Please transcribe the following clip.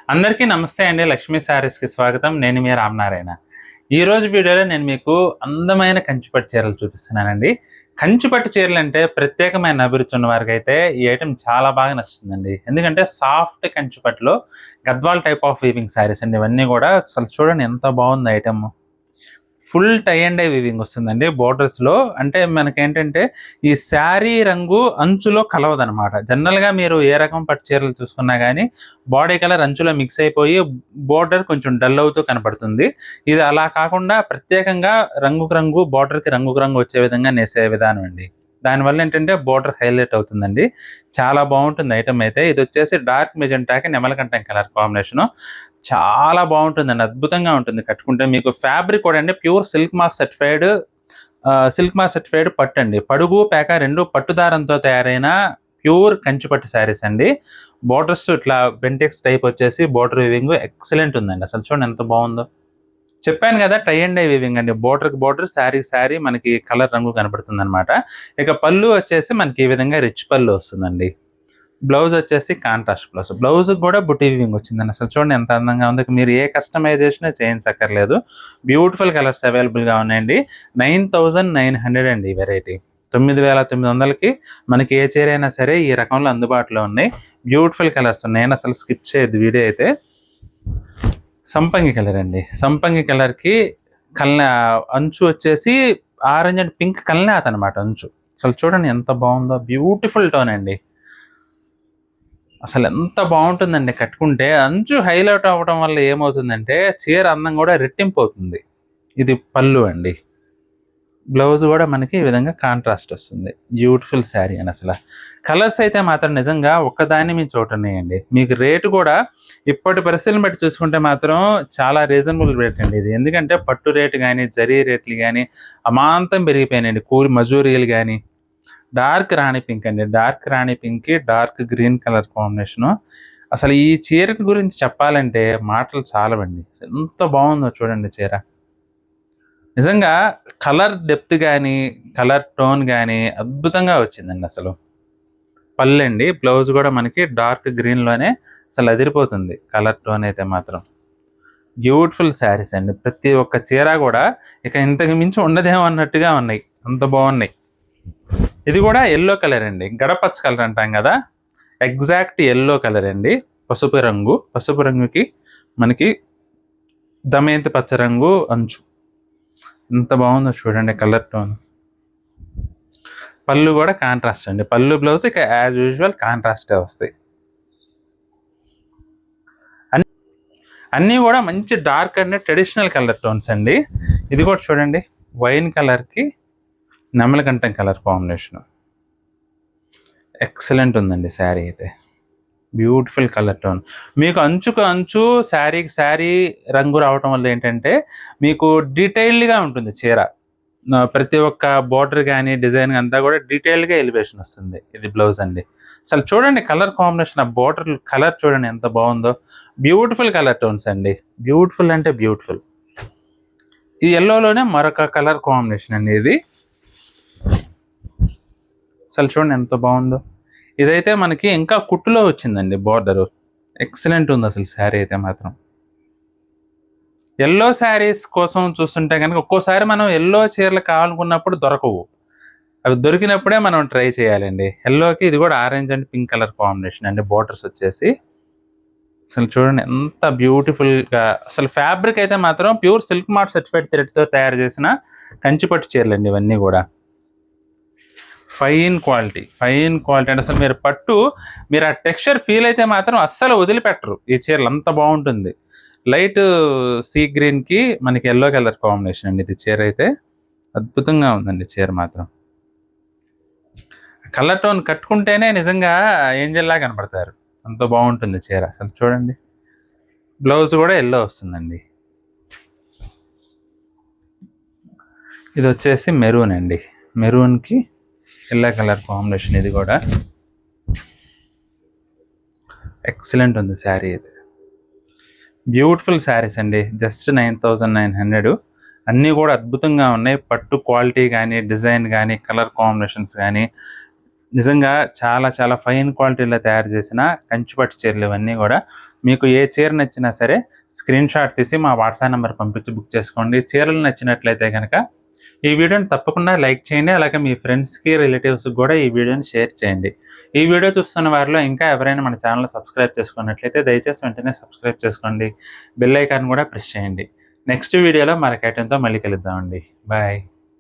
అందరికీ నమస్తే అండి. లక్ష్మీ శారీస్‌కి స్వాగతం. నేను మీ రామనారాయణ. ఈరోజు వీడియోలో నేను మీకు అందమైన కంచిపట్టు చీరలు చూపిస్తున్నానండి. కంచిపట్టు చీరలంటే ప్రత్యేకమైన అభిరుచి ఉన్న వారికైతే ఈ ఐటెమ్ చాలా బాగా నచ్చుతుందండి. ఎందుకంటే సాఫ్ట్ కంచిపట్టులో Gadwal type of weaving saris అండి. ఇవన్నీ కూడా అసలు చూడండి ఎంత బాగుంది item. Full tie and dye weaving వస్తుందండి బోర్డర్స్‌లో. అంటే మనకేంటంటే ఈ శారీ రంగు అంచులో కలవదనమాట. జనరల్‌గా మీరు ఏ రకం పట్టు చీరలు చూసుకున్నా గానీ బాడీ కలర్ అంచులో మిక్స్ అయిపోయి బోర్డర్ కొంచెం డల్ అవుతూ కనపడుతుంది. ఇది అలా కాకుండా ప్రత్యేకంగా రంగుకు రంగు బోర్డర్‌కి రంగుకు రంగు వచ్చే విధంగా నేసే విధానం అండి. దానివల్ల ఏంటంటే బోర్డర్ హైలైట్ అవుతుందండి. చాలా బాగుంటుంది ఐటెమ్ అయితే. ఇదొచ్చేసి డార్క్ మెజెంటాకి నెమలకంఠం కలర్ కాంబినేషను. చాలా బాగుంటుందండి. అద్భుతంగా ఉంటుంది కట్టుకుంటే. మీకు ఫ్యాబ్రిక్ కూడా అండి ప్యూర్ సిల్క్ మార్క్ సర్టిఫైడ్ పట్టండి. పడుగు, పేక 2 పట్టు దారంతో తయారైన ప్యూర్ కంచి పట్టు శారీస్ అండి. బోర్డర్స్ ఇట్లా బెంటెక్స్ టైప్ వచ్చేసి బోర్డర్ వీవింగ్ ఎక్సలెంట్ ఉందండి. అసలు చూడండి ఎంత బాగుందో. చెప్పాను కదా టై అండ్ డై వీవింగ్ అండి. బోర్డర్‌కి బోర్డర్, శారీకి శారీ మనకి కలర్ రంగు కనపడుతుందనమాట. ఇక పళ్ళు వచ్చేసి మనకి ఈ విధంగా రిచ్ పళ్ళు వస్తుందండి. బ్లౌజ్ వచ్చేసి కాంట్రాస్ట్ బ్లౌజ్. బ్లౌజ్‌కి కూడా బుటీ వీవింగ్ వచ్చిందండి. అసలు చూడండి ఎంత అందంగా ఉందో. మీరు ఏ కస్టమైజేషన్ చేయించక్కర్లేదు. బ్యూటిఫుల్ కలర్స్ అవైలబుల్‌గా ఉన్నాయండి. 9900 అండి ఈ వెరైటీ. 9900కి మనకి ఏ చీర అయినా సరే ఈ రకంలో అందుబాటులో ఉన్నాయి. బ్యూటిఫుల్ కలర్స్ ఉన్నాయి. నేను అసలు స్కిప్ చేయొద్దు వీడియో అయితే. సంపంగి కలర్ అండి. సంపంగి కలర్‌కి అంచు వచ్చేసి ఆరెంజ్ అండ్ పింక్ కల్నేత అనమాట అంచు. అసలు చూడండి ఎంత బాగుందో. బ్యూటిఫుల్ టోన్ అండి. అసలు ఎంత బాగుంటుందండి కట్టుకుంటే. అంచు హైలైట్ అవ్వడం వల్ల ఏమవుతుందంటే చీర అందం కూడా రెట్టింపు అవుతుంది. ఇది పళ్ళు అండి. బ్లౌజ్ కూడా మనకి ఈ విధంగా కాంట్రాస్ట్ వస్తుంది. బ్యూటిఫుల్ శారీ అని అసలు. కలర్స్ అయితే మాత్రం నిజంగా ఒక్కదాన్ని మీ చోటున్నాయండి. మీకు రేటు కూడా ఇప్పటి పరిస్థితులను బట్టి చూసుకుంటే మాత్రం చాలా రీజనబుల్ రేట్ అండి ఇది. ఎందుకంటే పట్టు రేటు కానీ జరీ రేట్లు కానీ అమాంతం పెరిగిపోయినాయండి. కూలి మజూరీలు కానీ. డార్క్ రాణి పింక్ అండి. డార్క్ రాణి పింక్‌కి డార్క్ గ్రీన్ కలర్ కాంబినేషను. అసలు ఈ చీర గురించి చెప్పాలంటే మాటలు చాలవండి. ఎంత బాగుందో చూడండి చీర. నిజంగా కలర్ డెప్త్ గానీ, కలర్ టోన్ గానీ అద్భుతంగా వచ్చిందండి అసలు. పళ్ళండి. బ్లౌజ్ కూడా మనకి డార్క్ గ్రీన్‌లోనే అసలు అదిరిపోతుంది కలర్ టోన్ అయితే మాత్రం. బ్యూటిఫుల్ శారీస్ అండి. ప్రతి ఒక్క చీర కూడా ఇక ఇంతకు మించి ఉండదేమో అన్నట్టుగా ఉన్నాయి. అంత బాగున్నాయి. ఇది కూడా యెల్లో కలర్ అండి. గడపచ్చ కలర్ అంటాం కదా, ఎగ్జాక్ట్ యెల్లో కలర్ అండి. పసుపు రంగు. పసుపు రంగుకి మనకి దమయంతి పచ్చ రంగు అంచు. ఎంత బాగుందో చూడండి కలర్ టోన్. పళ్ళు కూడా కాంట్రాస్ట్ అండి. పళ్ళు బ్లౌజ్ ఇక యాజ్ యూజువల్ కాంట్రాస్టే వస్తాయి. అన్నీ కూడా మంచి dark and traditional colour tones అండి. ఇది కూడా చూడండి వైన్ కలర్కి నెమలకంఠం కలర్ కాంబినేషన్. ఎక్సలెంట్ ఉందండి శారీ అయితే. Beautiful colour tone. మీకు అంచుకు అంచు, శారీకి శారీ రంగు రావటం వల్ల ఏంటంటే మీకు డీటెయిల్డ్‌గా ఉంటుంది చీర. ప్రతి ఒక్క బోర్డర్ కానీ డిజైన్ అంతా కూడా డీటెయిల్డ్‌గా ఎలివేషన్ వస్తుంది. ఇది బ్లౌజ్ అండి. అసలు చూడండి కలర్ కాంబినేషన్, ఆ బోర్డర్ కలర్ చూడండి ఎంత బాగుందో. బ్యూటిఫుల్ కలర్ టోన్స్ అండి. బ్యూటిఫుల్ అంటే బ్యూటిఫుల్. ఈ యెల్లోలోనే మరొక కలర్ కాంబినేషన్ అండి ఇది. అసలు చూడండి ఎంత బాగుందో. ఇదైతే మనకి ఇంకా కుట్టులో వచ్చిందండి బోర్డరు. ఎక్సలెంట్ ఉంది అసలు శారీ అయితే మాత్రం. యెల్లో శారీస్ కోసం చూస్తుంటే కనుక ఒక్కోసారి మనం యెల్లో చీరలు కావాలనుకున్నప్పుడు దొరకవు. అవి దొరికినప్పుడే మనం ట్రై చేయాలండి. యెల్లోకి ఇది కూడా orange and pink colour combination అండి. బోర్డర్స్ వచ్చేసి అసలు చూడండి ఎంత బ్యూటిఫుల్‌గా. అసలు ఫ్యాబ్రిక్ అయితే మాత్రం ప్యూర్ సిల్క్ మార్క్ సర్టిఫైడ్ థ్రెడ్‌తో తయారు చేసిన కంచిపట్టు చీరలండి ఇవన్నీ కూడా. ఫైన్ క్వాలిటీ అంటే అసలు మీరు ఆ టెక్స్చర్ ఫీల్ అయితే మాత్రం అస్సలు వదిలిపెట్టరు. ఈ చీరలు అంత బాగుంటుంది. లైట్ సీ గ్రీన్‌కి మనకి యెల్లో కలర్ కాంబినేషన్ అండి ఇది చీర అయితే. అద్భుతంగా ఉందండి చీర మాత్రం. కలర్ టోన్ కట్టుకుంటేనే నిజంగా ఏంజెల్‌లా కనపడతారు. అంత బాగుంటుంది చీర. అసలు చూడండి. బ్లౌజ్ కూడా యెల్లో వస్తుందండి. ఇది వచ్చేసి మెరూన్ అండి. మెరూన్‌కి యెల్లో కలర్ కాంబినేషన్ ఇది కూడా. ఎక్సలెంట్ ఉంది శారీ ఇది. బ్యూటిఫుల్ శారీస్ అండి. జస్ట్ 9900. అన్నీ కూడా అద్భుతంగా ఉన్నాయి. పట్టు క్వాలిటీ కానీ, డిజైన్ కానీ, కలర్ కాంబినేషన్స్ కానీ నిజంగా చాలా చాలా ఫైన్ క్వాలిటీలో తయారు చేసిన కంచిపట్టు చీరలు ఇవన్నీ కూడా. మీకు ఏ చీర నచ్చినా సరే స్క్రీన్ షాట్ తీసి మా వాట్సాప్ నెంబర్ పంపించి బుక్ చేసుకోండి. చీరలు నచ్చినట్లయితే కనుక ఈ వీడియోని తప్పకుండా లైక్ చేయండి. అలాగే మీ ఫ్రెండ్స్‌కి, రిలేటివ్స్‌కి కూడా ఈ వీడియోని షేర్ చేయండి. ఈ వీడియో చూస్తున్న వారిలో ఇంకా ఎవరైనా మన ఛానెల్‌ని సబ్స్క్రైబ్ చేసుకున్నట్లయితే దయచేసి వెంటనే సబ్స్క్రైబ్ చేసుకోండి. బెల్ ఐకాన్ కూడా ప్రెస్ చేయండి. నెక్స్ట్ వీడియోలో మరొక ఐటెంతో మళ్ళీ కలుద్దామండి. బాయ్.